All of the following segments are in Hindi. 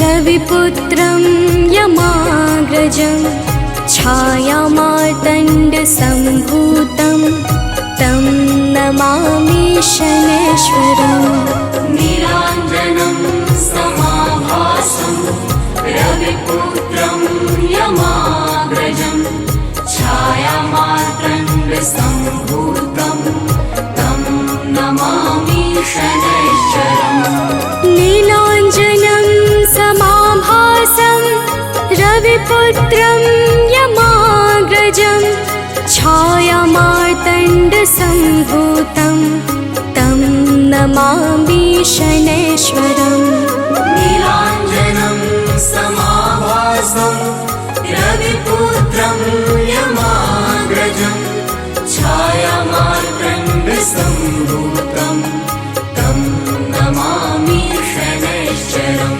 रविपुत्रं यमाग्रजं छायामार्तण्डसम्भूतं तं नमामि शनैश्वरम्। नीलाञ्जनं समाभासं रविपुत्रं यमाग्रजं छायामार्तण्डसम्भूतं तं नमामि शनैश्वरम्। नीलाञ्जनं समाभासं रविपुत्रं यमाग्रजं छायामार्तण्डसम्भूतं तं नमामि शनैश्वरम्। नीलाञ्जनं समाभासं रविपुत्रं यमाग्रजं छायामार्तण्डसम्भूतं तं नमामि शनैश्वरम्।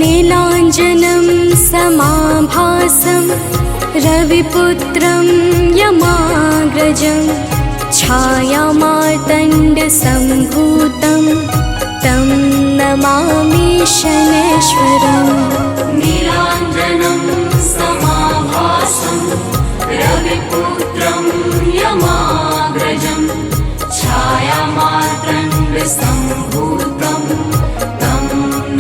नीलाञ्जनं समाभासं रविपुत्रं यमाग्रजं छायामार्तण्डसम्भूतं तं नमामि शनैश्वरम्। नीलाञ्जनं समाभासं रविपुत्रं यमाग्रजं छायामार्तण्डसम्भूतं तं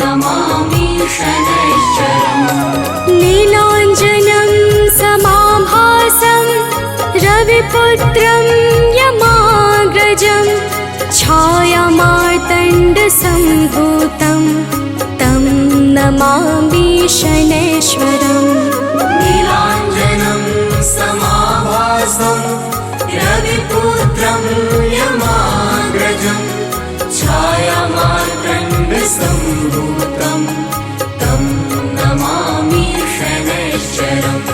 नमामि शनैश्वरम्। नीलाञ्जनं समाभासं रविपुत्रं यमाग्रजं छायामार्तण्डसम्भूतं तं नमामि शनैश्वरम्। नीलाञ्जनं समाभासं रविपुत्रं यमाग्रजं छायामार्तण्डसम्भूतं तं नमामि शनैश्वरम्।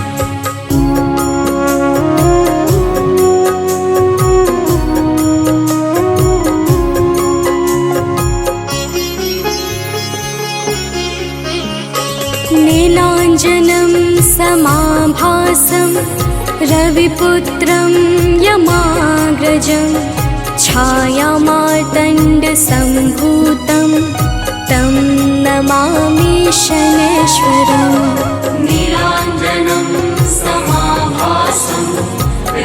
नीलाञ्जनं समाभासं रविपुत्रं यमाग्रजं छायामार्तण्डसम्भूतं तं नमामि शनैश्वरम्। नीलाञ्जनं समाभासं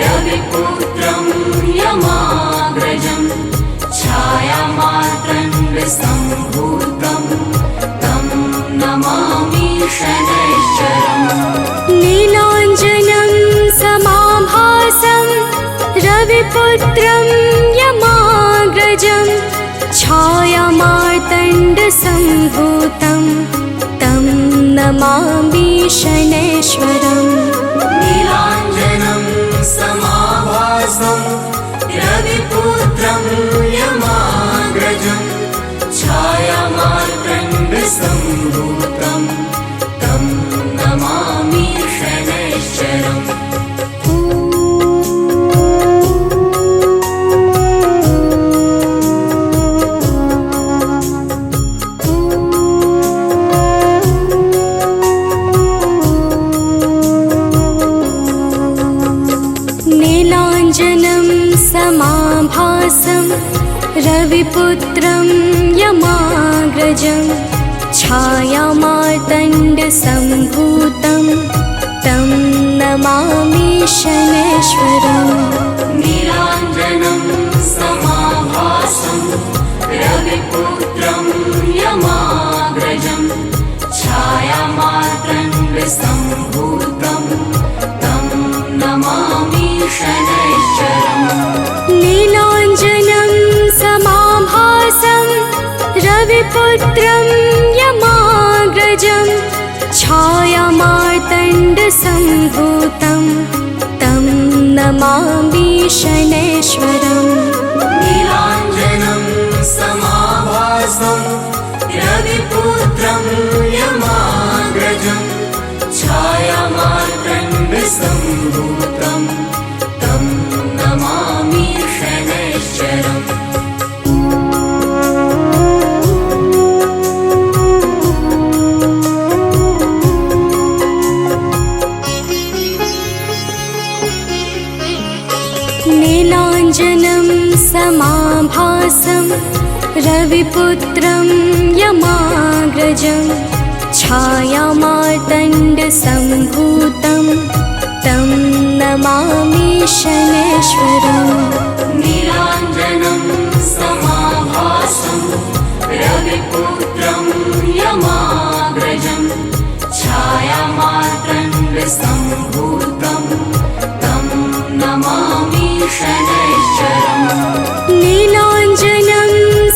रविपुत्रं यमाग्रजं छायामार्तण्डसम्भूतं तं नमामि शनैश्वरम्। नीलाञ्जनं समाभासं रविपुत्रं यमाग्रजं छायामार्तण्डसम्भूतं तं नमामि शनैश्वरम्। नीलाञ्जनं समाभासं रविपुत्रं यमाग्रजं छायामार्तण्डसम्भूतं तं नमामि शनैश्वरम्। नीलाञ्जनं समाभासं रविपुत्रं यमाग्रजं छायामार्तण्डसम्भूतं तं नमामि शनैश्वरम्। नीलाञ्जनं समाभासं रविपुत्रं यमाग्रजं छायामार्तण्डसम्भूतं तं नमामि शनैश्वरम्। नीलाञ्जनं समाभासं रविपुत्रं यमाग्रजं छायामार्तण्डसम्भूतं तं नमामि शनैश्वरम्। नीलाञ्जनं समाभासं रविपुत्रं यमाग्रजं छायामार्तण्डसम्भूतं तं नमामि शनैश्वरम्। रविपुत्रं यमाग्रजं छायामार्तण्डसम्भूतं तं नमामि शनैश्वरम् नीलाञ्जनं समाभासं रविपुत्रं यमाग्रजं छायामार्तण्डसम्भूतं तं नमामि शनैश्वरम् नीलाञ्जनं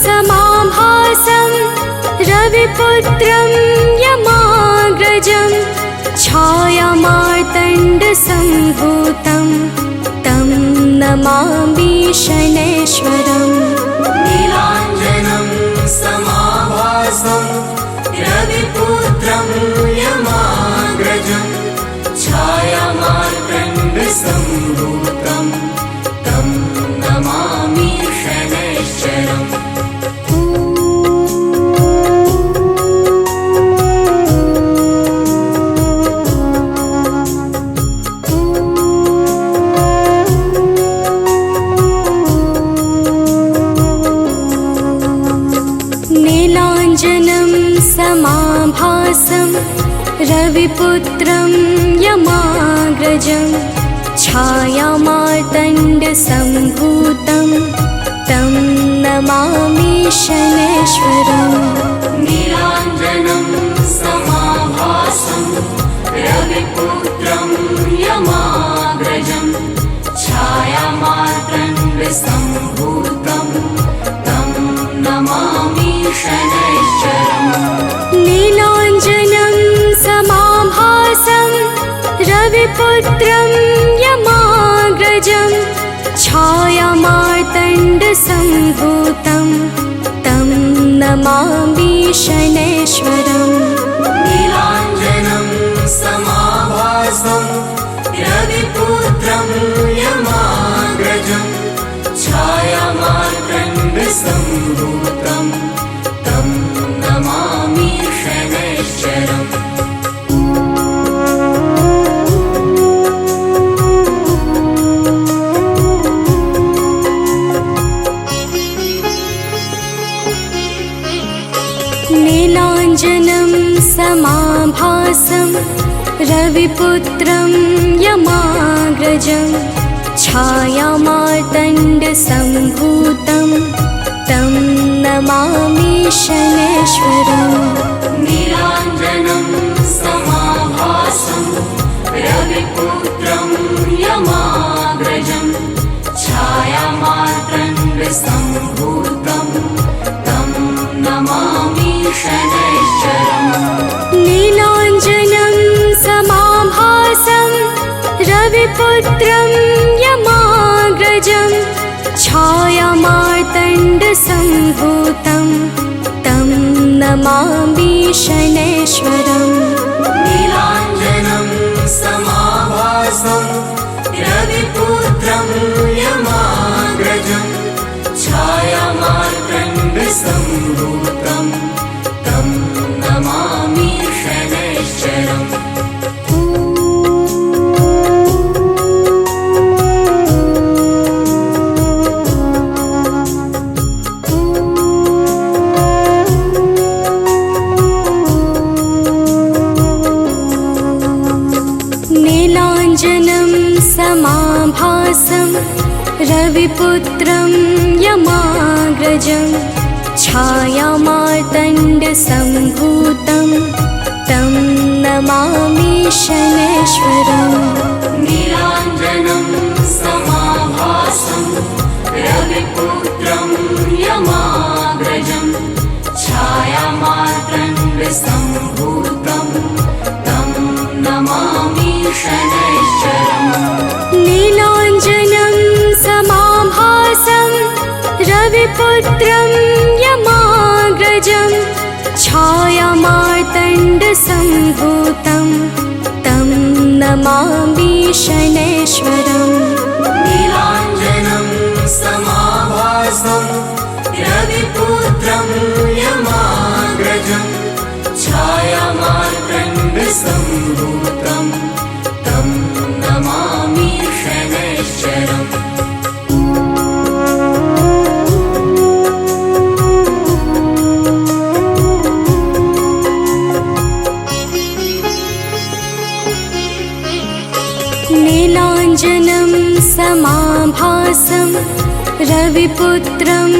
समाभासं रविपुत्रं यमाग्रजं छायामार्तण्डसम्भूतं तं नमामि शनैश्वरम् नीलाञ्जनं समाभासं रविपुत्रं यमाग्रजं छायामार्तण्डसम्भूतं तं नमामि शनैश्वरम् नीलाञ्जनं समाभासं रविपुत्रं यमाग्रजं छायामार्तण्डसम्भूतं तं नमामि शनैश्वरम् नीलाञ्जनं समाभासं रविपुत्रं यमाग्रजं छायामार्तण्डसम्भूतं तं नमामि शनैश्वरम् नीलाञ्जनं समाभासं रविपुत्रं यमाग्रजं छायामार्तण्डसम्भूतं तं नमामि शनैश्वरम् नीलाञ्जनं समाभासं रविपुत्रं यमाग्रजं छायामार्तण्डसम्भूतं तं नमामि शनैश्वरम् नीलाञ्जनं समाभासं रविपुत्रं यमाग्रजं छायामार्तण्डसम्भूतं तं नमामि शनैश्वरम् नीलाञ्जनं समाभासं रविपुत्रं यमाग्रजं छायामार्तण्डसम्भूतं तं नमामि शनैश्वरम् नीलाञ्जनं समाभासं रविपुत्रं यमाग्रजं छायामार्तण्डसम्भूतं तं नमामि शनैश्वरम् नीलाञ्जनं समाभासं रविपुत्रं यमाग्रजं छायामार्तण्डसम्भूतं तं नमामि शनैश्वरम् नीलाञ्जनं समाभासं रविपुत्रं यमाग्रजं छायामार्तण्डसम्भूतं तं नमामि शनैश्वरम् नीलाञ्जनं समाभासं रविपुत्रं यमाग्रजं छायामार्तण्डसम्भूतं तं नमामि शनैश्वरम् नीलाञ्जनं समाभासं रविपुत्रं यमाग्रजं छायामार्तण्डसम्भूतं तं नमामि शनैश्वरम् नीलाञ्जनं समाभासं रविपुत्रं यमाग्रजं छायामार्तण्डसम्भूतं तं नमामि शनैश्वरम् नीलाञ्जनं समाभासं रविपुत्रं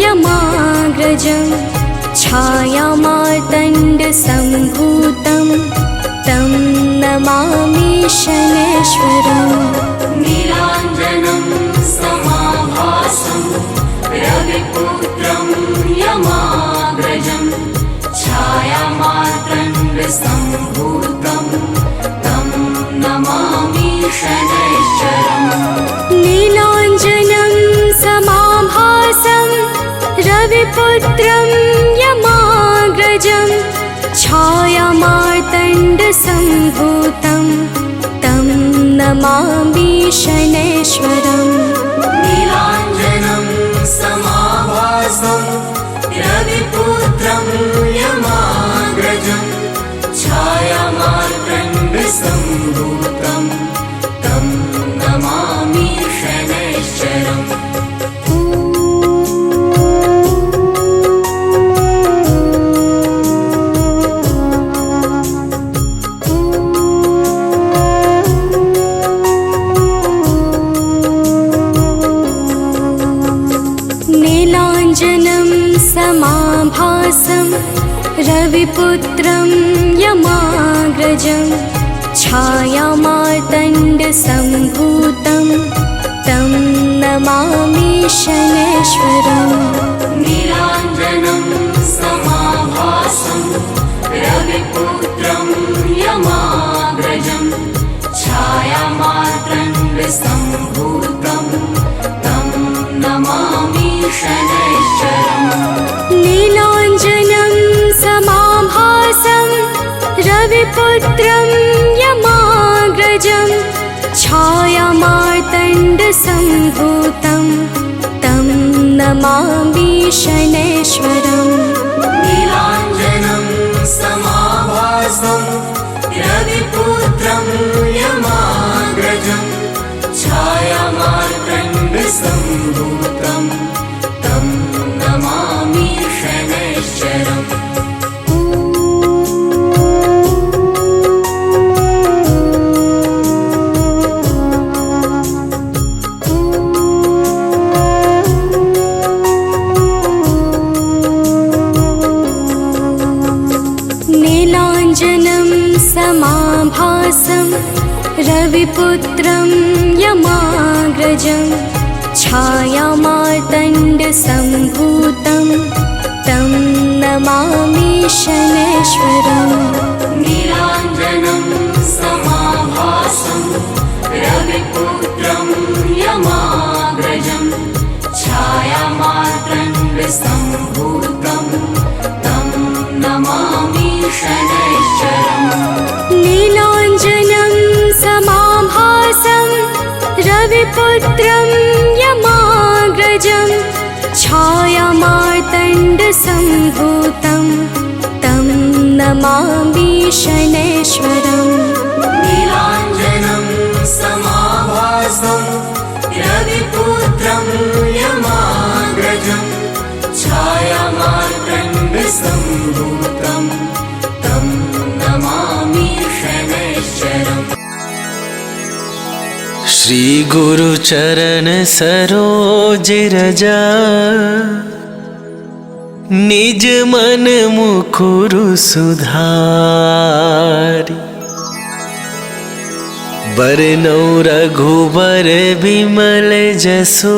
यमाग्रजं छायामार्तण्डसम्भूतं तं नमामि शनैश्वरम्। नीलाञ्जनं समाभासं रविपुत्रं यमाग्रजं छायामार्तण्डसम्भूतं तं नमामि शनैश्वरम्। नीलाञ्जनं समाभासं रविपुत्रं यमाग्रजं छायामार्तण्डसम्भूतं तं नमामि शनैश्वरम्। नीलाञ्जनं समाभासं रविपुत्रं यमाग्रजं छायामार्तण्डसम्भूतं तं नमामि शनैश्वरम्। नीलाञ्जनं समाभासं रविपुत्रं यमाग्रजं छायामार्तण्डसम्भूतं तं नमामि शनैश्वरम्। नीलाञ्जनं समाभासं रविपुत्रं यमाग्रजं छायामार्तण्डसम्भूतं तं नमामि शनैश्वरम्। नीलाञ्जनं समाभासं रविपुत्रं यमाग्रजं छायामार्तण्डसम्भूतं तं नमामि शनैश्वरम्। नीलाञ्जनं समाभासं रविपुत्रं यमाग्रजं छायामार्तण्डसम्भूतं तं नमामि शनैश्वरम्। नीलाञ्जनं समाभासं रविपुत्रं यमाग्रजं छायामार्तण्डसम्भूतं तं नमामि शनैश्वरम्। नीलाञ्जनं समाभासं रविपुत्रं यमाग्रजं छायामार्तण्डसम्भूतं तं नमामि शनैश्वरम्। नीलाञ्जनं समाभासं रविपुत्रं यमाग्रजं छायामार्तण्डसम्भूतं तं नमामि शनैश्वरम्। नीलाञ्जनं समाभासं रविपुत्रं यमाग्रजं छायामार्तण्डसम्भूतं तं नमामि शनैश्वरम्। श्री गुरु चरण सरोज रजा निज मन मुकुरु सुधारी। बरनौ रघुबर बिमल जसु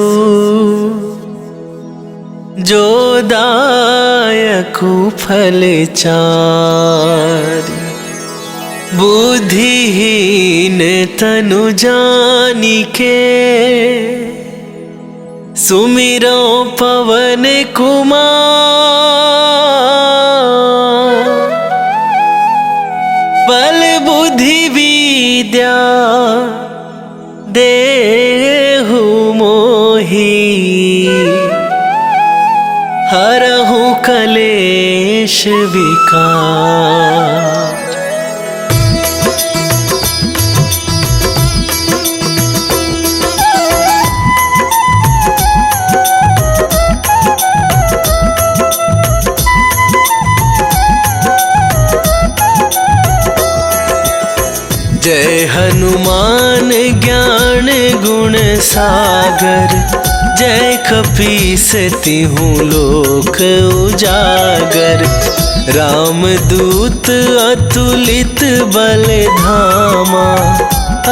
जो दायकु फल चारि। बुद्धिहीन तनु जानिके सुमिरो पवन कुमार। बल बुद्धि विद्या देहु मोहि हरहु कलेश विकार। जय हनुमान ज्ञान गुण सागर, जय कपीस तिहु लोक उजागर। रामदूत अतुलित बल धामा,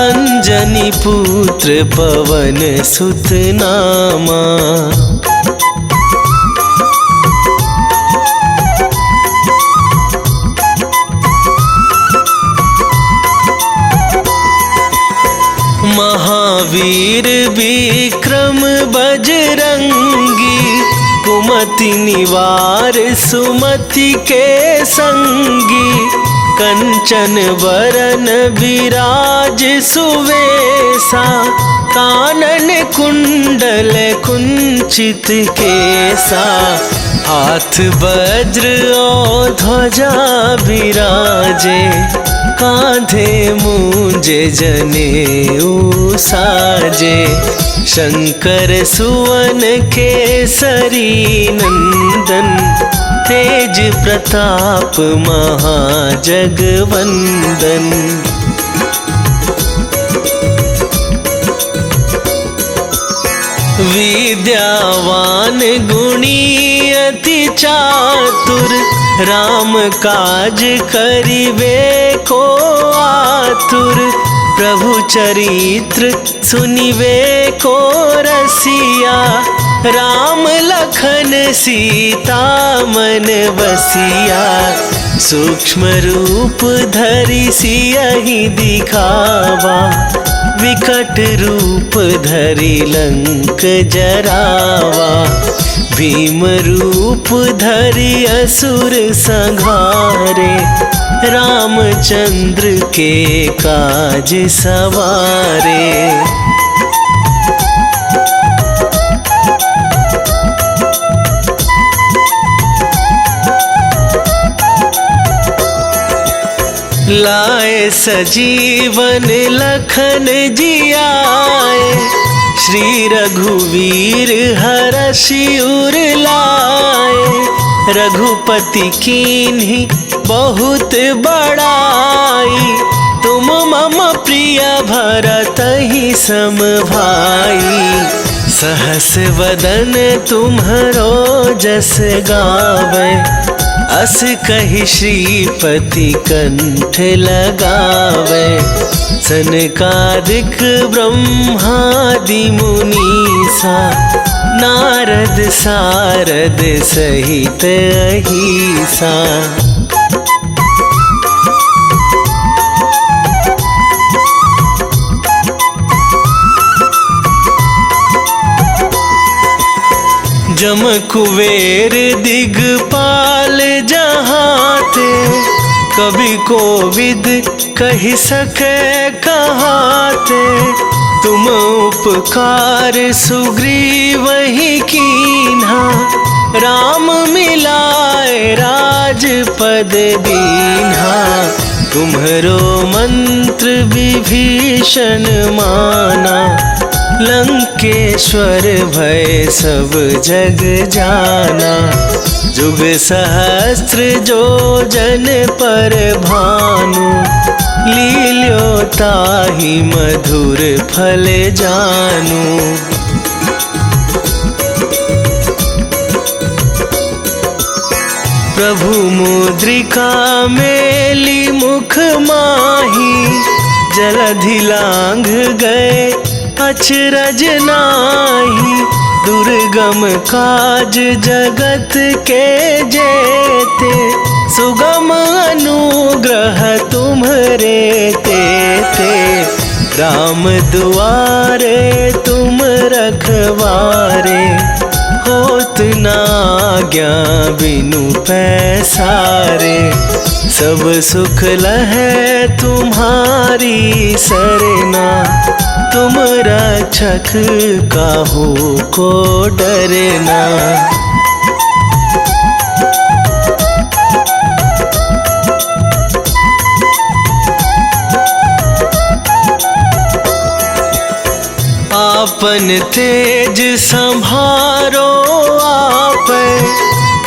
अंजनी पुत्र पवन सुत नामा। महावीर विक्रम बजरंगी, कुमति निवार सुमति के संगी। कंचन वरन विराज सुवेसा, कानन कुंडल कुंचित केसा। हाथ वज्र और ध्वजा विराजे, कांधे मूंजे जनेऊ साजे। शंकर सुवन केसरी नंदन, तेज प्रताप महाजगवंदन। विद्यावान गुणी अति चातुर, राम काज करिबे को आतुर। प्रभु चरित्र सुनिबे को रसिया, राम लखन सीता मन बसिया। सूक्ष्म रूप धरि सियहि दिखावा, विकट रूप धरि लंक जरावा। भीम रूप धरि असुर संहारे, रामचंद्र के काज सवारे। लाए सजीवन लखन जियाए, श्री रघुवीर हरषि उर लाए। रघुपति कीन्ही बहुत बड़ाई, तुम मम प्रिय भरतहि सम भाई। सहस वदन तुम्हरो जस गावे, अस कहि श्रीपति कंठ लगावे। सनकादिक ब्रह्मादि मुनीसा, नारद सारद सहित अहिसा। जम कुबेर दिगपाल जहाते, कवि कोविद कहि सके कहाते। तुम उपकार सुग्रीवहि कीन्हा, राम मिलाए राजपद दीन्हा। तुम्हरो मंत्र विभीषण माना, लंकेश्वर भय सब जग जाना। जुग सहस्त्र जो जन पर भानु, लील्यो ताहि मधुर फल जानू। प्रभु मुद्रिका मेली मुख माही, जलधि लांघ गए अचरज नाहि। दुर्गम काज जगत के जेते, सुगम अनुग्रह तुम्हरे तेते। राम दुआरे तुम रखवारे, होत न आज्ञा बिनु पैसारे। सब सुख लहै तुम्हारी सरना, तुम रक्षक काहू को डरना। आपन तेज संभारो आप,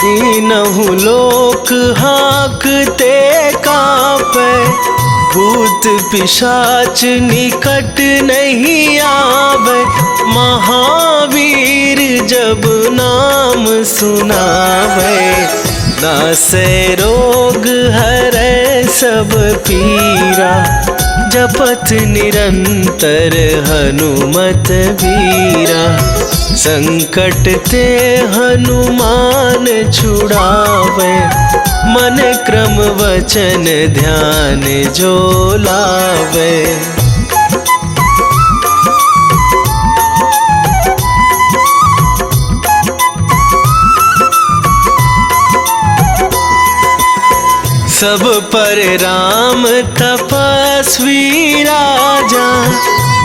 तीनहु लोक हाँकते काँपे। भूत पिशाच निकट नहीं आवे, महावीर जब नाम सुनावे। नासे रोग हरै सब पीरा, जपत निरंतर हनुमत वीरा। संकट ते हनुमान छुड़ावे, मन क्रम वचन ध्यान जो लावे। सब पर राम तपस्वी राजा,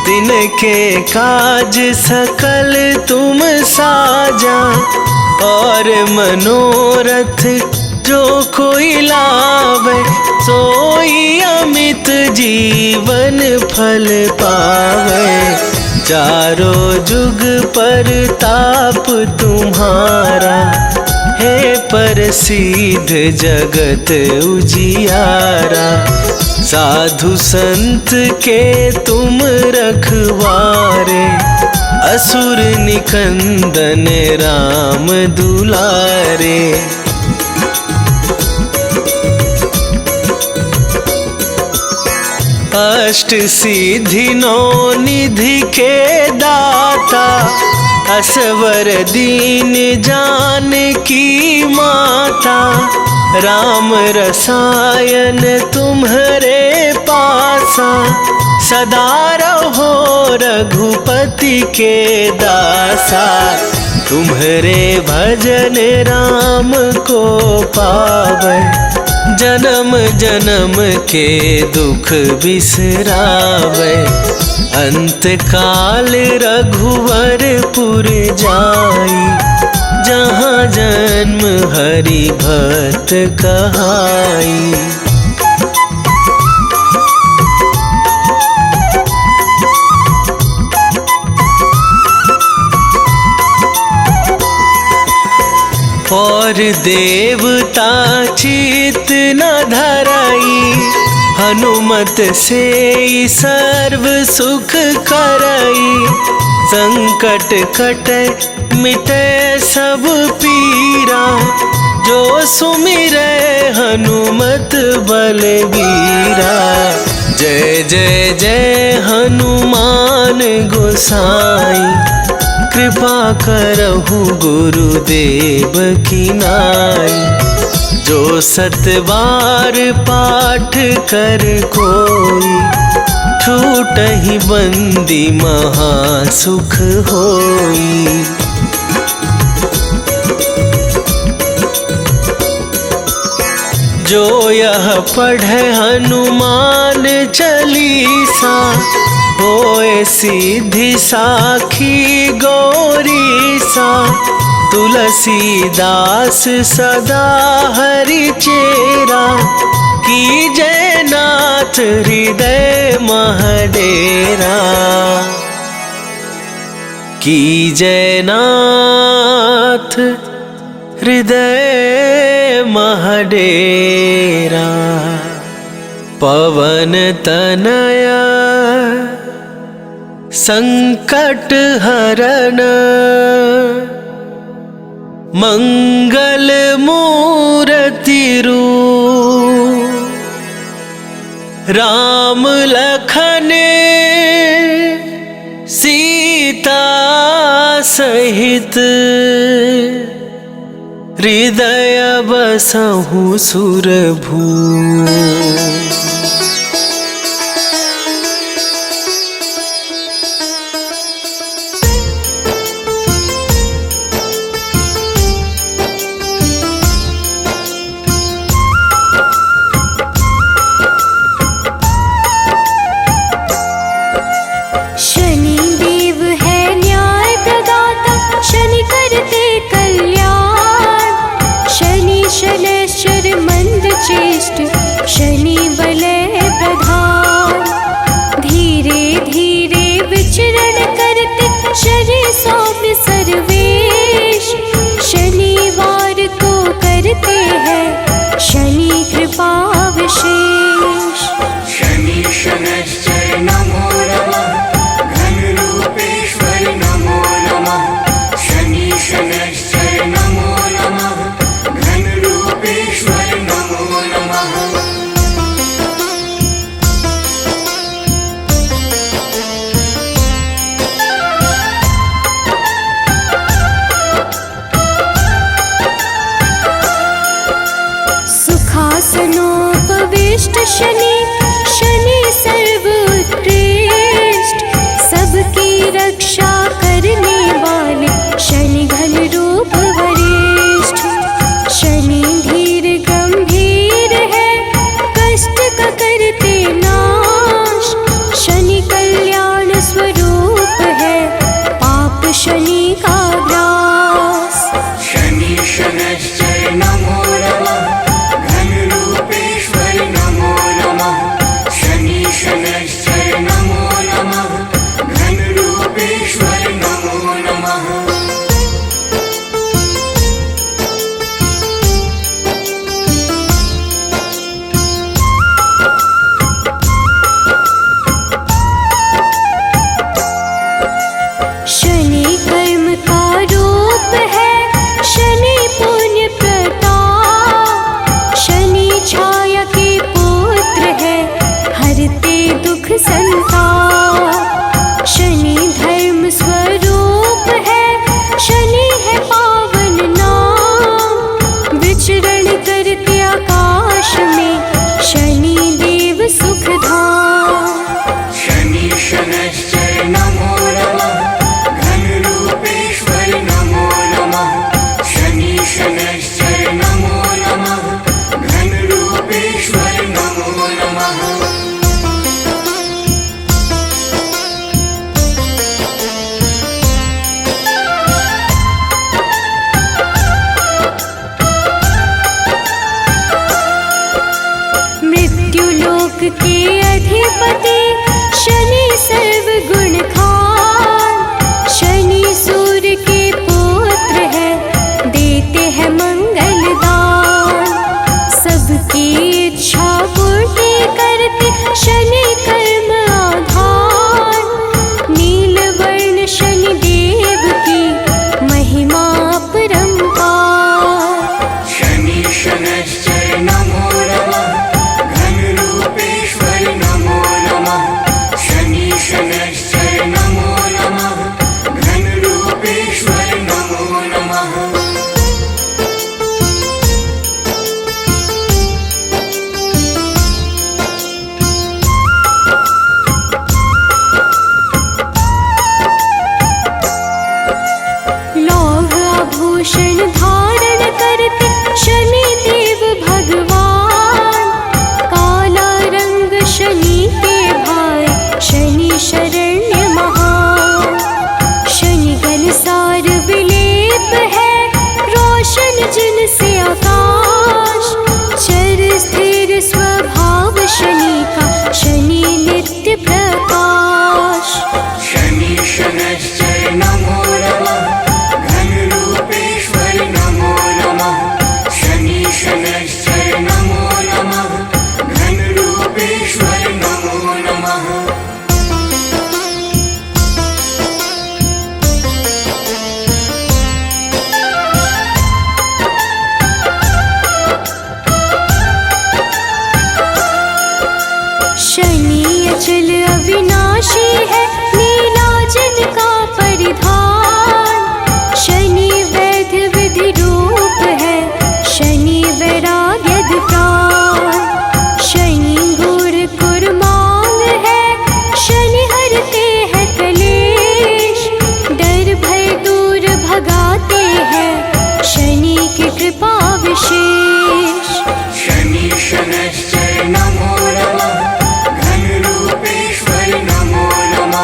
तिनके काज सकल तुम साजा। और मनोरथ जो कोई लावे, सोई अमित जीवन फल पावे। चारों जुग पर ताप तुम्हारा, हे प्रसिद्ध जगत उजियारा। साधु संत के तुम रखवारे, असुर निकंदन राम दुलारे। अष्ट सिद्धि नौ निधि के दाता, असवर दीन जानकी माता। राम रसायन तुम्हारे पासा, सदा रहो रघुपति के दासा। तुम्हारे भजन राम को पावे, जन्म जन्म के दुख बिसरावे। अंत काल रघुवरपुर जाई, जहाँ जन्म हरि भक्त कहाई। और देवता चित न धराई, हनुमत से सर्व सुख करई। संकट कटे मिटे सब पीरा, जो सुमिरै हनुमत बलबीरा। जय जय जय हनुमान गोसाई, कृपा करहु गुरुदेव की नाई। जो सतबार पाठ कर कोई, छूटहि बंदी महासुख होई। जो यह पढ़े हनुमान चालीसा, होए सिद्धि साखी गौरीसा। तुलसीदास सदा हरि चेरा, कीजय नाथ हृदय महडेरा। कीजय नाथ हृदय महडेरा। पवन तनया संकट हरन, मंगल मूर्ति रूप। राम लखन सीता सहित, हृदय बसहु सुरभू। शनि वलय प्रधान, धीरे धीरे विचरण करते शरीर सौम्य सर्वेश। शनिवार को करते हैं शनि कृपा विशेष। आसनोपविष्ट शनि, शनि सर्वोत्कृष्ट, सबकी रक्षा करने वाले शनि घन रूप वरिष्ठ। शनि धीर गंभीर है, कष्ट का करते नाश, शनि कल्याण स्वरूप है, पाप शनि का ग्रास। शनि शनैश्चर नमो नमः, घनरूपेश्वर नमो नमः। शनि शनैश्चर नमो नमः, घनरूपेश्वर नमो नमः। शनि कर्म का रूप है, शनि पुण्य प्रताप, शनि छाया के पुत्र है, हरते दुख संताप। शनि धर्म स्वरूप है, शनि है पावन नाम, विचरण करते आकाश में शनि देव सुख धाम। शनि शनैश्चर नमो नमः, घनरूपेश्वर नमो नमः। शनि शनैश्चर नमो नमः, घनरूपेश्वर नमो नमः। मृत्युलोक के अधिपति शनि सर्वगुण खान, शनि सूर्य के पुत्र है, देते हैं मंगल दान। सबकी इच्छा पूर्ति करते शनि कर्म आधार, नीलवर्ण शनि देव की महिमा अपरंपार। शनि शनैश्चर नमो नमः, घनरूपेश्वर नमो नमः। शनि शनैश्चर नमो नमः, घनरूपेश्वर नमो नमः। लौह आभूषण धारण करते शनि देव भगवान, काला रंग शनि के भाई शनि शरण्य महान। शनि घनसार विलेप है, रोशन जिनसे आकाश, चर स्थिर स्वभाव शनि का, शनि नित्य प्रकाश। शनि शनैश्चर नमो नमः, घनरूपेश्वर नमो नमः। शनि शनैश्चर नमो नमः, घनरूपेश्वर नमो नमः। शनि अचल अविनाशी है, नीलाजन का परिधान, शनि वैद्य विधि रूप है, शनि वैराग्यद प्राण। शनि गुर कुर्मांग है, शनि हरते हैं कलेश, डर भय दूर भगाते हैं, शनि की कृपा विशेष। शनि शनैश्चर नमो नमः, घनरूपेश्वर नमो नमः।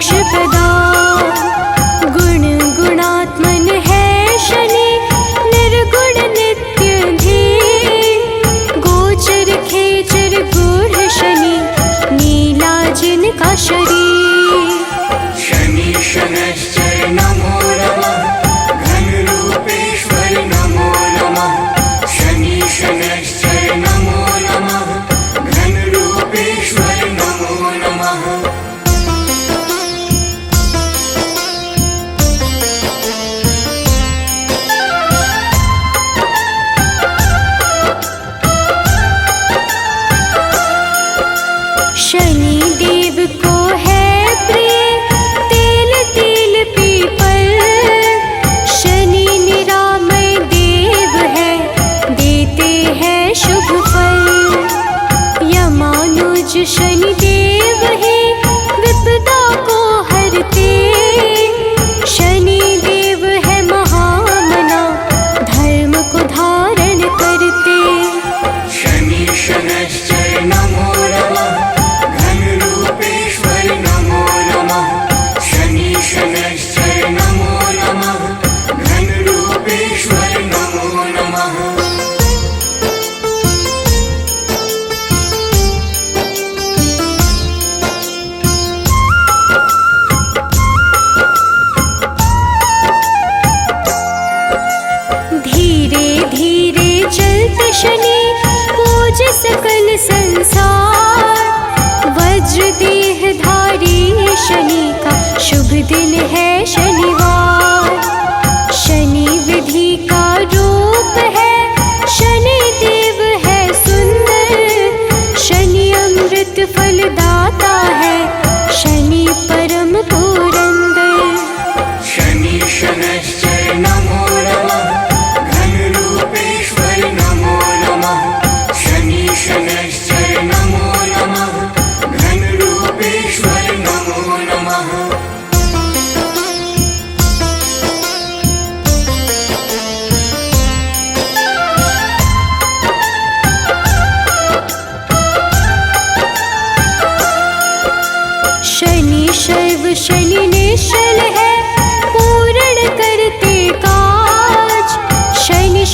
मोक्ष प्रदान। गुण गुणात्मन है शनि, निर्गुण नित्य धीर। गोचर खेचर गूढ़ शनि, नीला जिनका शरीर। शनि शनैश्चर नमो नमः, घन रूपेश्वर नमो नमः। शनि शनैश्चर नमो नमः, घन रूपेश्वर नमो नमः। शनि देव को है प्रिय तेल तिल पीपल। शनि निरामय देव है, देते हैं शुभ फल। यमानुज शनि देव है, विपदा को हरते। शनि देव है महामना, धर्म को धारण करते। शनि शनैश्चर नमो नमः, घन रूपेश्वर नमो नमः। शनि शनैश्चर नमो नमः, घन रूपेश्वर नमो नमः। धीरे धीरे चलते शनि, पूज सकल संसार। वज्र देह धारी शनि का शुभ दिन है शनिवार। शनि विधि का रूप है, शनि देव है सुंदर। शनि अमृत फल दाता है, शनि परम पुरंदर। शनि शनैश्चर नमो नमः, घन रूपेश्वर नमो नमः। शनि शनैश्चर नमो नमः, घन रूपेश्वर नमो नमः। शनि शैव शनि निश्चल है, पूर्ण करते काज। शनि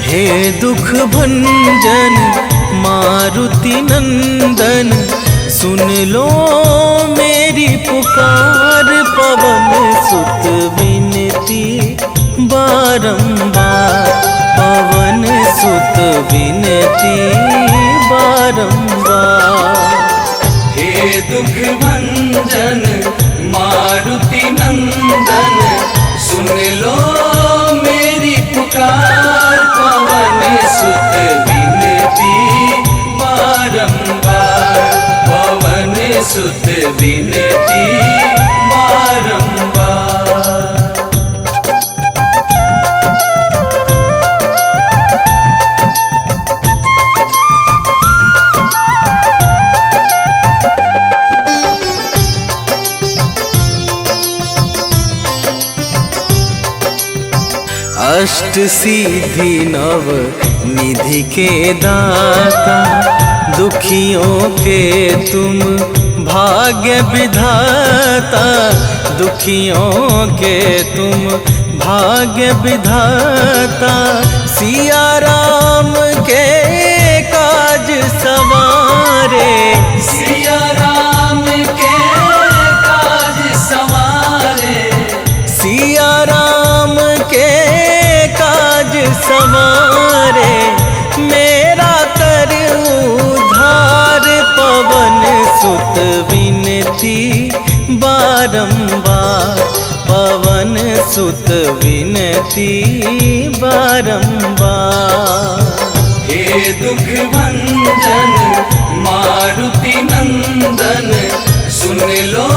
हे दुख भंजन मारुति नंदन, सुन लो मेरी पुकार। पवन सुत विनती बारंबार, पवन सुत विनती बारंबार। हे दुख भंजन मारुति नंदन, सुन लो मेरी पुकार। पवन सुत विनती बारंबार, पवन सुत विनती बारंबार। अष्ट सिद्धि नव निधि के दाता, दुखियों के तुम भाग्य विधाता। दुखियों के तुम भाग्य विधाता। सिया राम के काज सवारे, सिया राम के काज सवारे। सिया राम के काज सवारे, मेरा कर उद्धार। पवन सुत विनती बारंबार, पवन सुत विनती बारंबार। हे दुख भंजन मारुति नंदन, सुन लो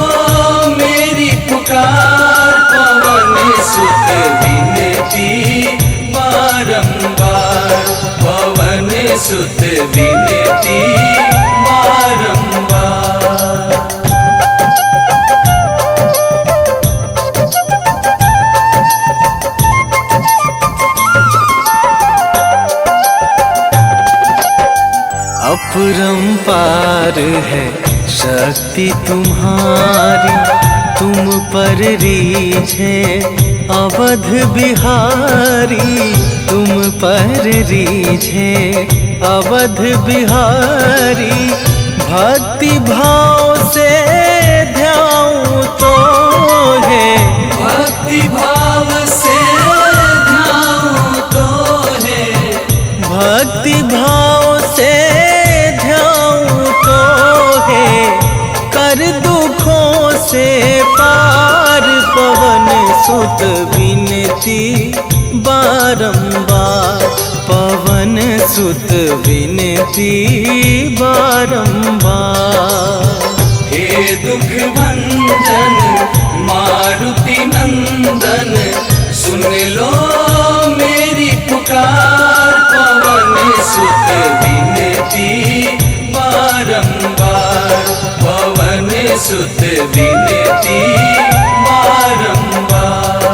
पार है शक्ति तुम्हारी, तुम पर रीझे अवध बिहारी, तुम पर रीझे अवध बिहारी। भक्ति भाव से ध्याऊं तो है, भक्ति भाव से ध्याऊं तो है, भक्ति भाव से ध्याऊं तो है। कर दुखों से पार पवन सुत विनती बारंबार, पवन सुत विनती बारंबार। हे दुख भंजन मारुति नंदन, सुन लो मेरी पुकार, पवन सुत विनती बारंबार, पवन सुत विनती बारंबार।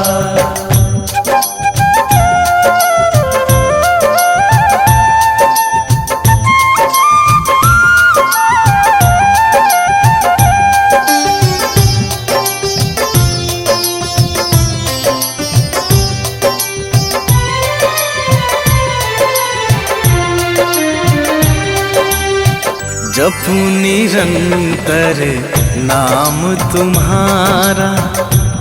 जपू निरंतर नाम तुम्हारा,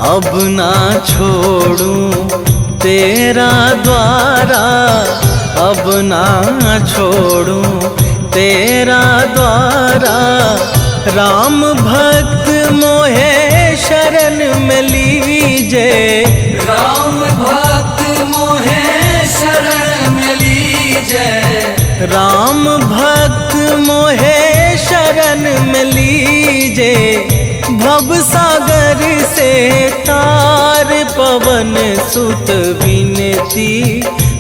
अब ना छोड़ूं तेरा द्वारा, अब ना छोड़ूं तेरा द्वारा। राम भक्त मोहे शरण में लीजे, राम भक्त मोहे शरण में लीजे, राम भक्त मोहे शरण में लीजे। भव सागर से तार पवन सुत विनती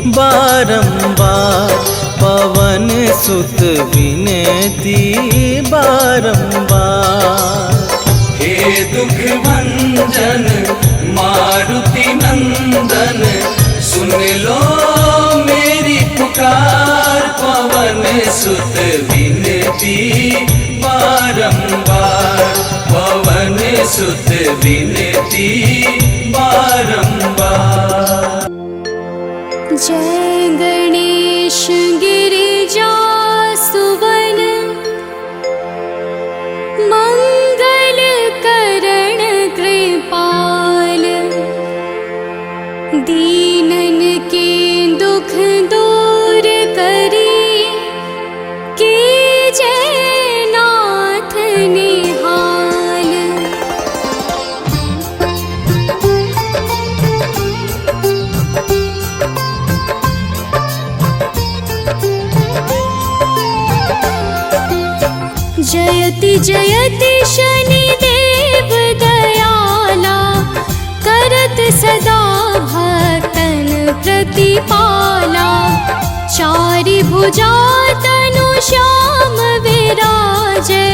बारंबार, पवन सुत विनती बारंबार। हे दुख भंजन मारुति नंदन, सुन लो मेरी पुकार, पवन सुत विनती बारंबार, पवन सुत विनती बारंबार। जय गणेश गिरिजा सुवन, मंगल करण कृपाल। दीनन के दुख दूर करी, कीजय नाथ निहाल। जयति जयति शनिदेव दयाला, करत सदा भक्तन प्रतिपाला। चारि भुजा तनु श्याम विराजे,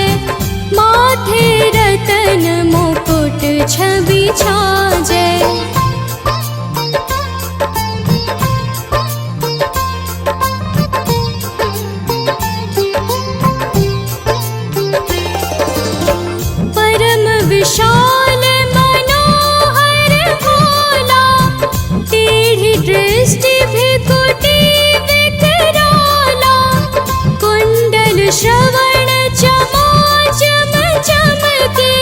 माथे रतन मुकुट छवि छाजे। विशाल मनोहर भोला, टेढ़ी दृष्टि भृकुटी विकराला। कुंडल श्रवण चमाचम चमके,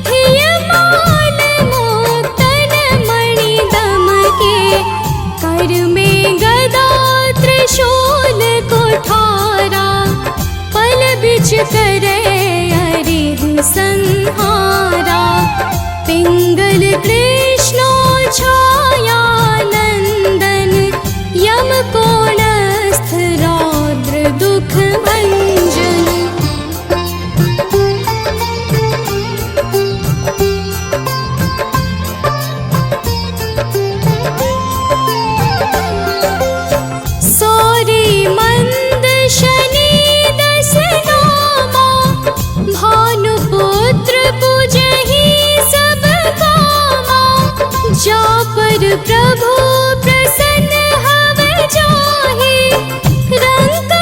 हिय माल मुक्तन मणि दमके। कर में गदा त्रिशूल कुठारा, पल बिच करे संहारा। पिंगल कृष्णो छाया नंदन, यम कोणस्थ रौद्र दुख भंजन। सौरी मंद शनि दस नामा, भानुपुत्र पूजहि सब कामा। जा पर प्रभु प्रसन्न हव जाहि, रंग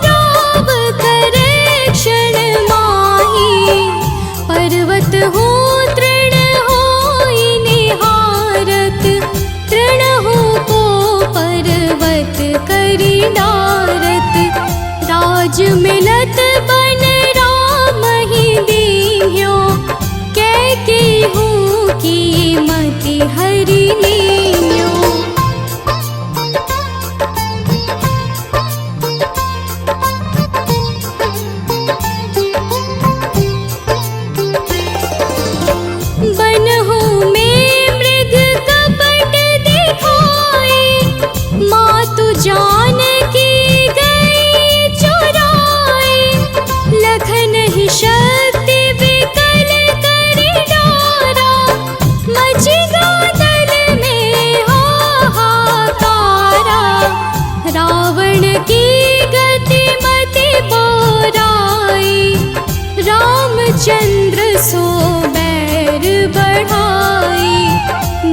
राव करे हरि लीन्यो। बनहु में मृग कपट दिखाए, मातु जानकी गई चुराए। लखन ही शक्ति विकल कर डारा, मची गादल में हाहाकारा। रावण की गति मति बोराई, रामचंद्र सो बैर बढ़ाई।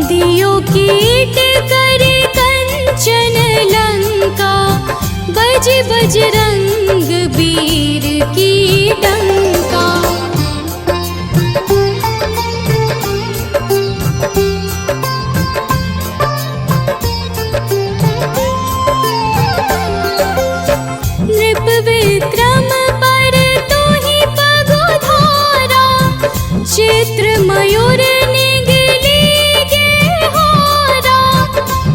दियो कीट कर कंचन लंका, बज बजरंग वीर की डंका। नृप विक्रम पर तो ही पगुधारा, चित्र मयूर निगली गेहारा।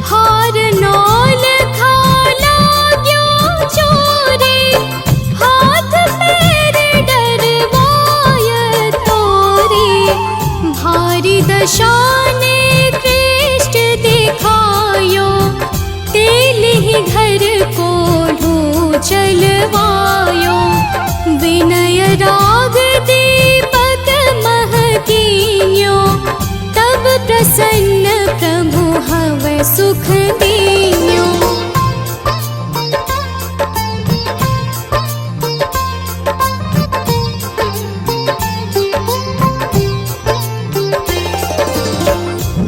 हार नौल खाला क्यों चोरे, हाथ पैर डरवाय तोरे। भारी दशाने कृष्ट दिखायो, तेल ही घर को चलवायो। विनय राग दीपक महकीन्यो, तब प्रसन्न प्रभु हवै सुख दीन्यो।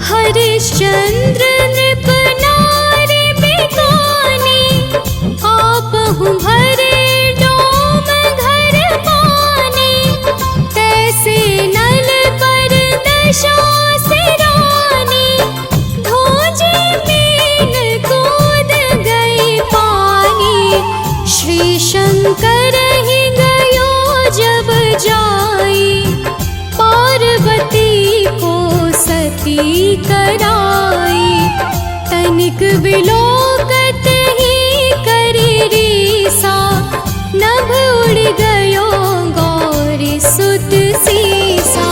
हरिश्चंद्र नृप नारी बिकानी, आपहु भरे डोम घर पानी। तैसे नल पर दशा सिरानी, धोजे मीन कूद गई पानी। श्री शंकर ही गयो जब जाई, पार्वती को सती कराई। तनिक विलोकत ही करी रीसा, नभ उड़ गयो गौरी सुत सीसा।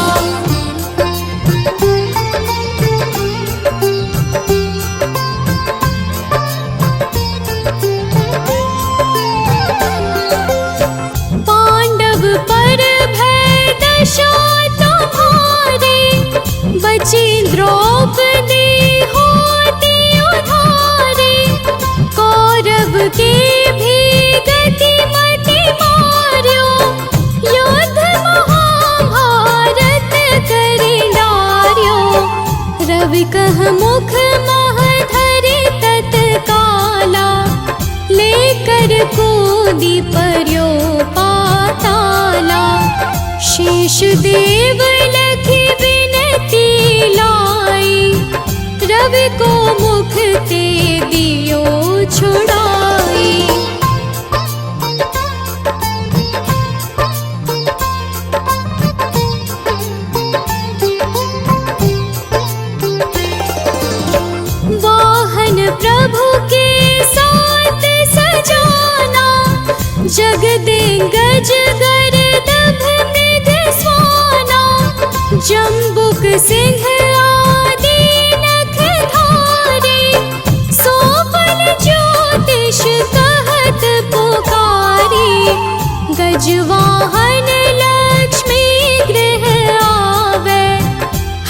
पांडव पर भय दशा तुम्हारे, बची द्रौपदी होती उधारे। कौरव के भी गति मति मार्यो, युद्ध महाभारत करि डार्यो। रवि कह मुख मह धरि तत्काला, लेकर कूदी पर्यो पाताला। शेष देव लखी विनती लाई, रवि को मुख ते दियो छुड़ाई। वाहन प्रभु के साथ सजाना, जग दे गज गर्दभ मृग स्वाना। जम्बुक सिंह आदि नख धारे, सोफल ज्योतिष कहत पुकारी। गजवाहन लक्ष्मी गृह आवे,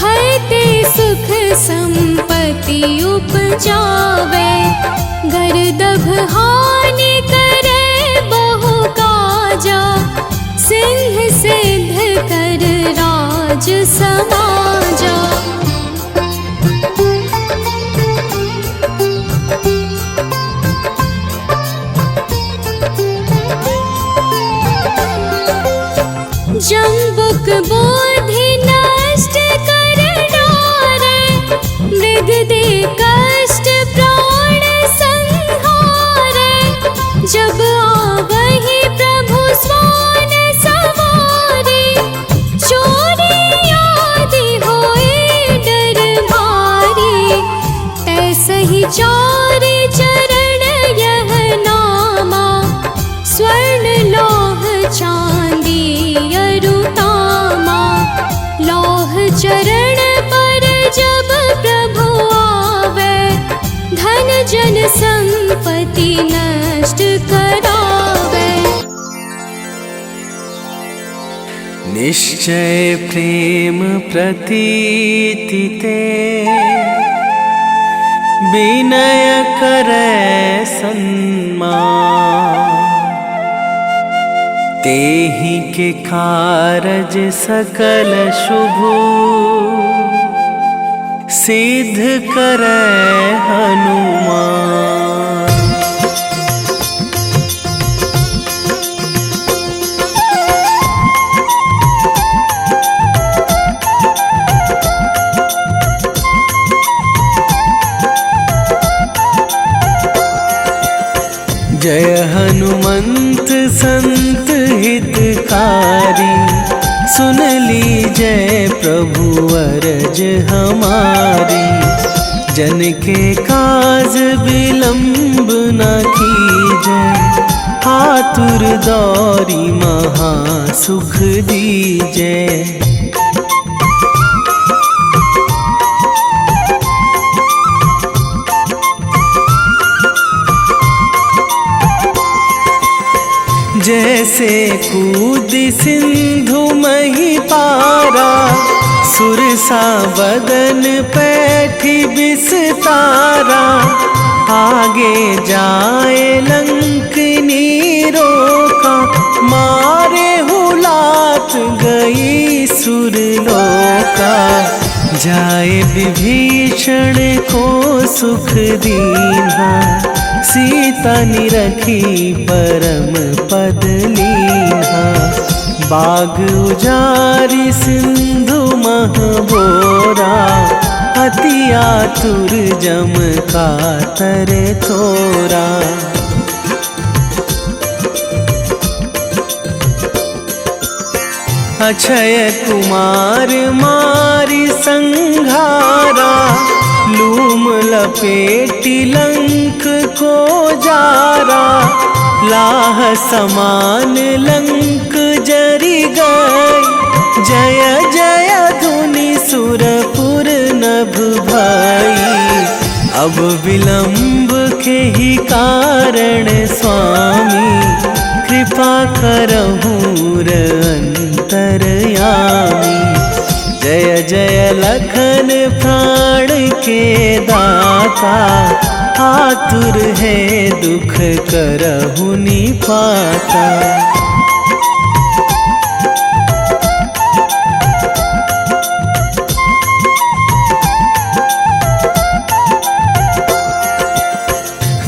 हरते सुख संपत्ति उपजावे। गर्दभ हानि करे बहु काजा, सिंह सिद्ध कर राज समाजा। जम्बुक बोधि नष्ट कर डारे, मृग दे कष्ट प्राण संहारे। जब आवहि प्रभु स्वान सवारे, चोरी आदि होए डर भारी। विचारे चरण यह नामा, स्वर्ण लौह चांदी अरुतामा। लौह चरण पर जब प्रभु आवे, धन जन संपत्ति नष्ट करावे। निश्चय प्रेम प्रतीति ते, विनय करे सन्मान। तेहि के कारज सकल शुभ, सिद्ध करे हनुमान। जय हनुमंत संत हितकारी, सुन लीजय प्रभु अरज हमारी। जन के काज विलंब न कीजय, आतुर दौरी महा सुख दीजय। जैसे कूद सिंधु मही पारा, सुरसा बदन पैठी बिस्तारा। आगे जाए लंकनी रोका, मारे हुलात गई सुरलोका। जाए विभीषण को सुख दीन्हा, सीता निरखी परम पद लीन्हा। बाग उजारी सिंधु महबोरा, अति आतुर जम कातर थोरा। अक्षय कुमार मारी संघारा, लूम लपेटी लंक को जारा। लाह समान लंक जरी गई, जय जय धुनि सुरपुर नभ भई। अब विलंब के ही कारण स्वामी, कृपा करहु अंतरयामी। जय जय लखन प्राण के दाता, आतुर है दुख करहु निपाता।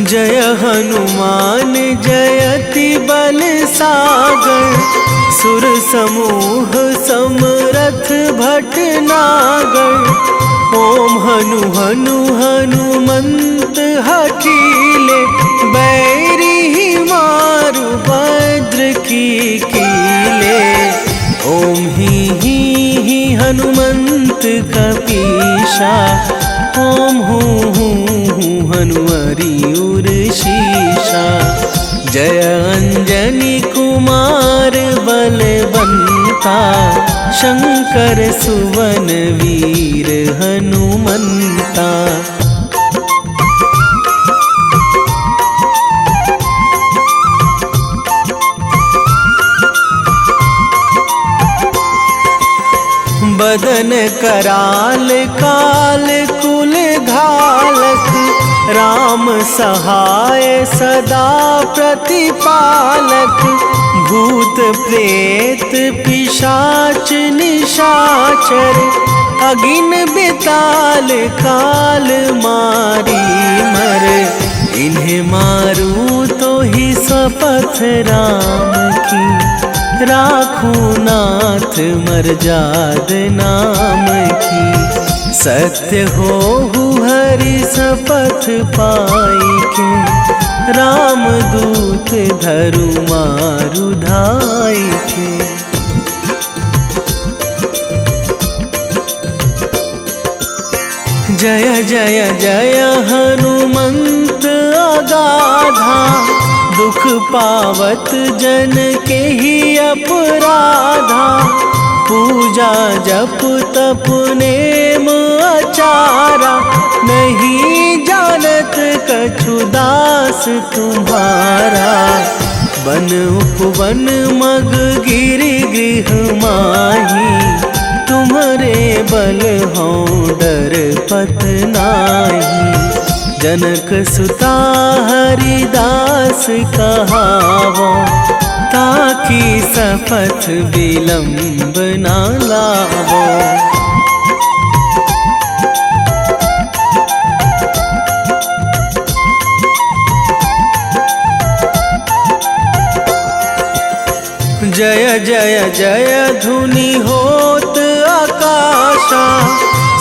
जय हनुमान जयति बल सागर, सुर समूह समरथ भटनागर। ओम हनु हनु हनुमंत हठीले, बैरी मारु भद्र की कीले। ओम ही हनुमंत कपीशा, ओम हूँ हनुमरी उर शीशा। जय अंजनी कुमार बलवंता, शंकर सुवन वीर हनुमंता। बदन कराल काल कुल घालक, राम सहाय सदा प्रतिपालक। भूत प्रेत पिशाच निशाचर, अगिन बिताल काल मारी मर। इन्हें मारू तो ही शपथ राम की, राखूं नाथ मर्याद नाम की। सत्य हो हरि शपथ पाई के, राम दूत धरु मारु धाई के। जय जय जय हनुमान दुख पावत जन के ही अपराधा, पूजा जप तप नेम आचारा, नहीं जानत कछु दास तुम्हारा। वन उपवन मग गिरि गृह माही, तुम्हारे बल हों डर पत नाही। जनक सुता हरिदास कहावो, ताकि सपथ विलंब ना लावो। जय जय जय धुनि होत आकाशा,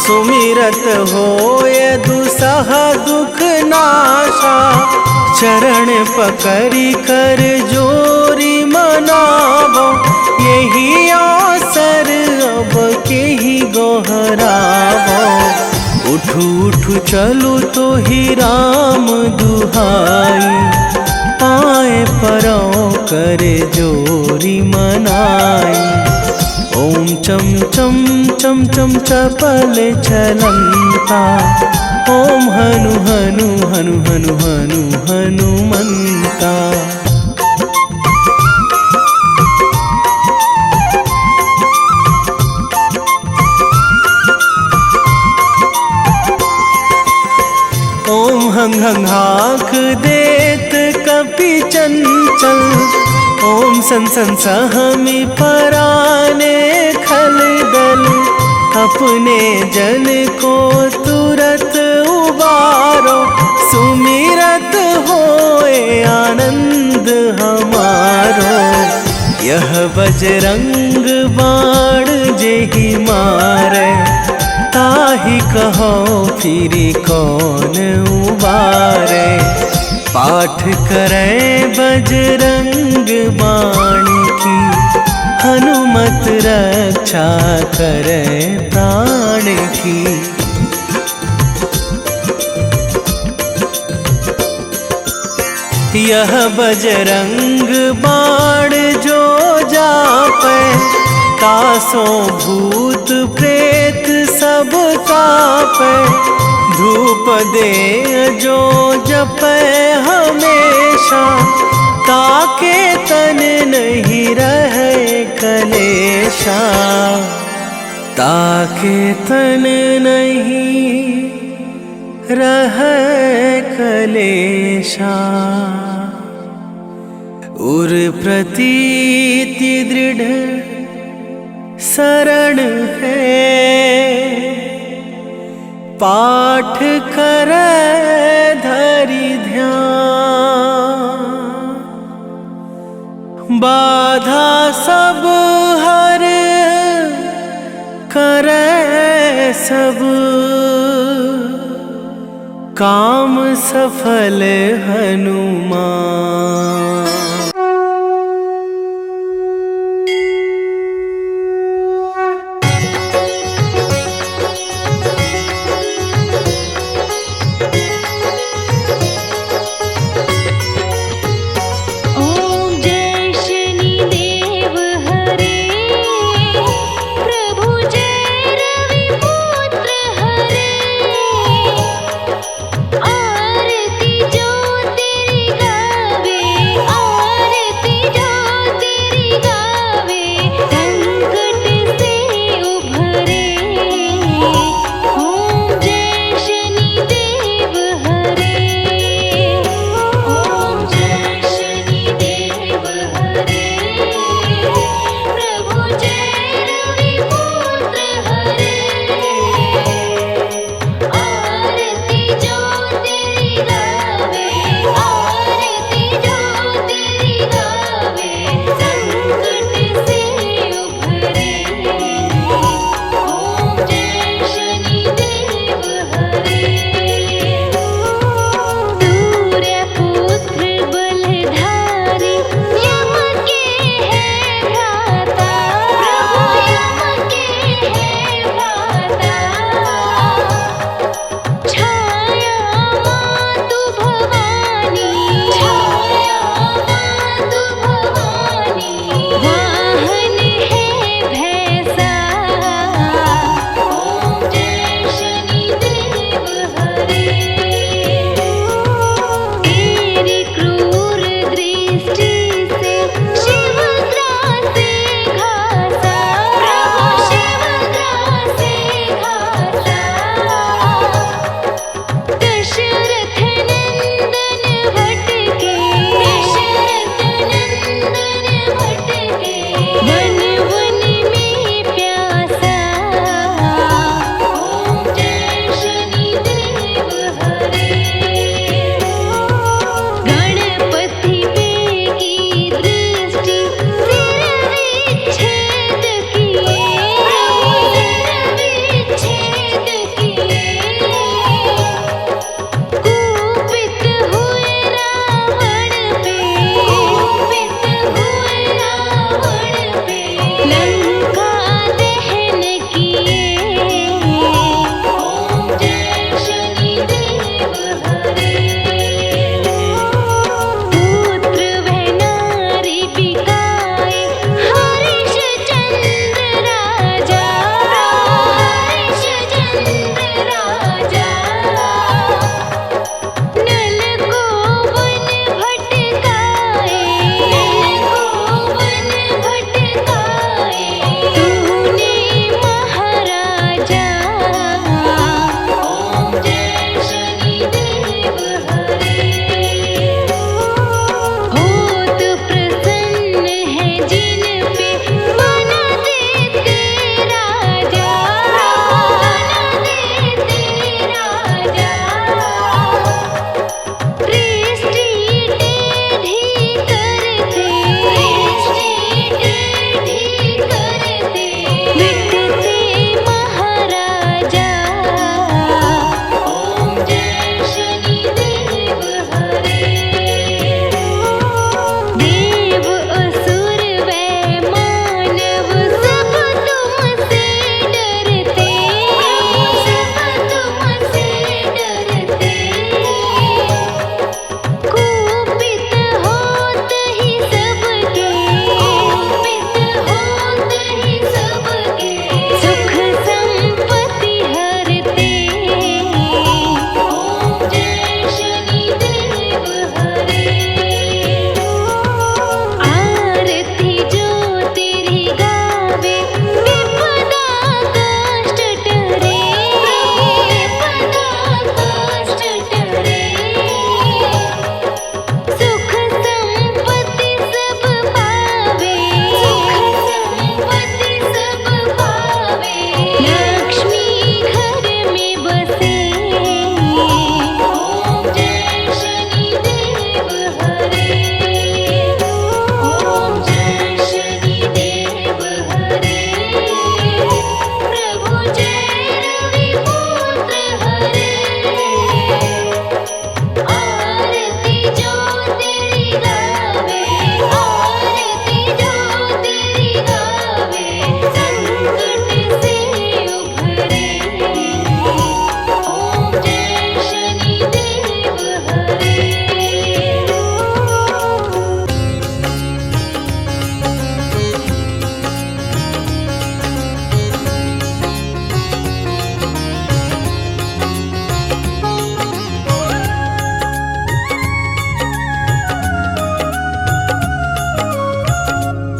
सुमिरत होय दुसह दुख नाशा। चरण पकड़ी कर जोरी मनावो, यही अवसर अब के ही गोहरावो। उठू उठू चलू तो ही राम दुहाई, पाए परो करे जोरी मनाई। ओम चम चम चम चम चपल चलंता, ओम हनु हनु हनु हनु हनु हनुमंता। ओम हंग हंग हाक देत कपि चंचल, ओम सन सन सहमी पराने खल दल। अपने जन को तुरत उबारो, सुमिरत होए आनंद हमारो। यह बजरंग बाण जेहि मारे, ताहि कहो फिरि कौन उबारे। पाठ करें बजरंग बाण की, हनुमत रक्षा करें प्राण की। यह बजरंग बाण जो जापै, तासों भूत प्रेत सब कापै। धूप दे जो जपै हमेशा, ताके तन नहीं रहे कलेशा। ताके तन नहीं रहे कलेशा। उर प्रतीति दृढ़ शरण है, पाठ करे धरि ध्यान। बाधा सब हर करे सब, काम सफल हनुमान। आरती जो तेरी गावे,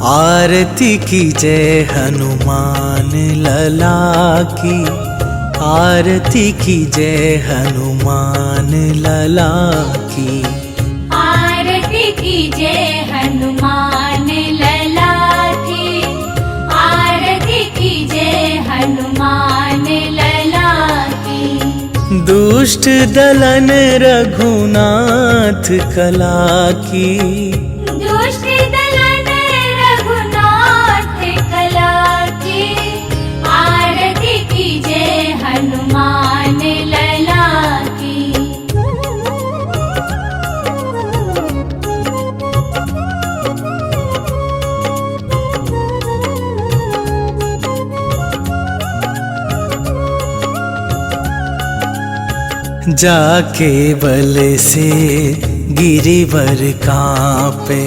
आरती कीजय हनुमान लला की, आरती कीजय हनुमान लला की। आरती कीजय हनुमान लला की, आरती कीजय हनुमान लला की। दुष्ट दलन रघुनाथ कला की, दुष्ट दलन रघुनाथ कला की। आरती कीजय हनुमान लला की। जाके बल से गिरिवर कांपे,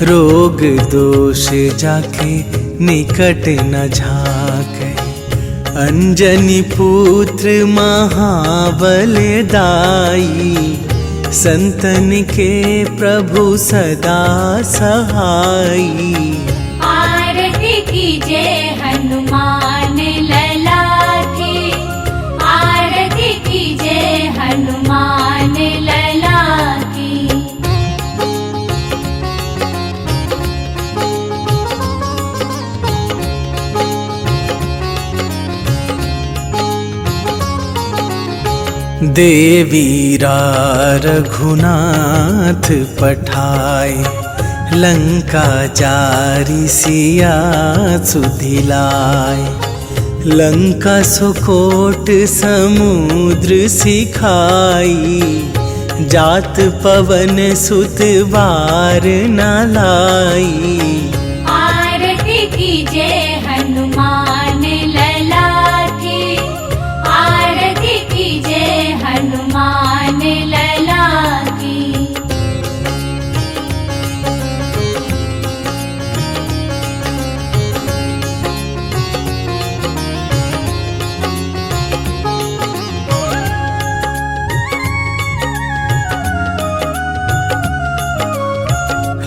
रोग दोष जाके निकट न झाके। अंजनी पुत्र महाबल दाई, संतन के प्रभु सदा सहाई। आरती कीजय हनुमान लला की, आरती कीजय हनुमान लला की। देवीरा रघुनाथ पठाए, लंका जारी सिया सुधिलाए। लंका सुकोट समुद्र सिखाई, जात पवन सुत बार न लाई। आरती कीजय हनुमान लला की, आरती कीजय हनुमान लला की।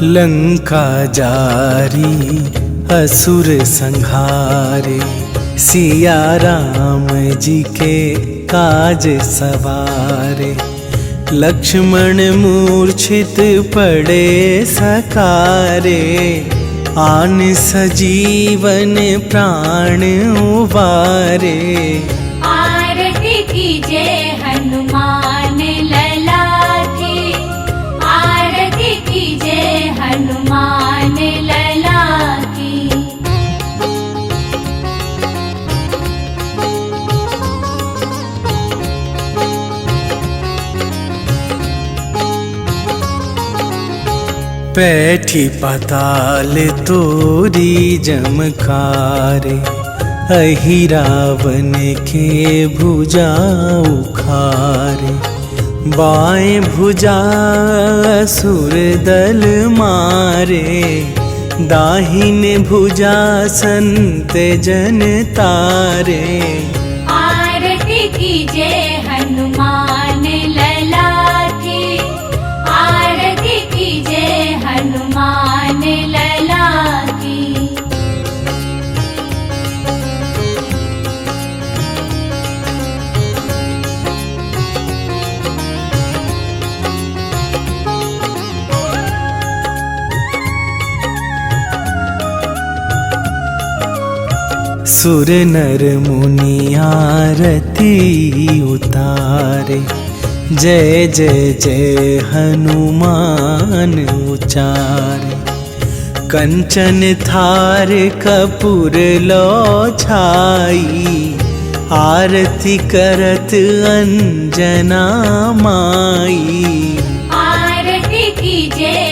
लंका जारी असुर संहारे, सिया राम जी के काज सवारे। लक्ष्मण मूर्छित पड़े सकारे, आन सजीवन प्राण उबारे। आरती कीजय हनुमान लला की, आरती कीजय हनुमान लला की। पैठी पाताल तोरी जमकारे, अहि रावण के भुजा उखारे। बाएं भुजा असुर दल मारे, दाहिने भुजा संत जन तारे। आरती कीजय हनुमान लला की, आरती कीजय हनुमान लला की। सुर नर मुनि आरती उतारे, जय जय जय हनुमान उचारे। कंचन थार कपूर लो छाई, आरती करत अंजना माई। आरती कीजय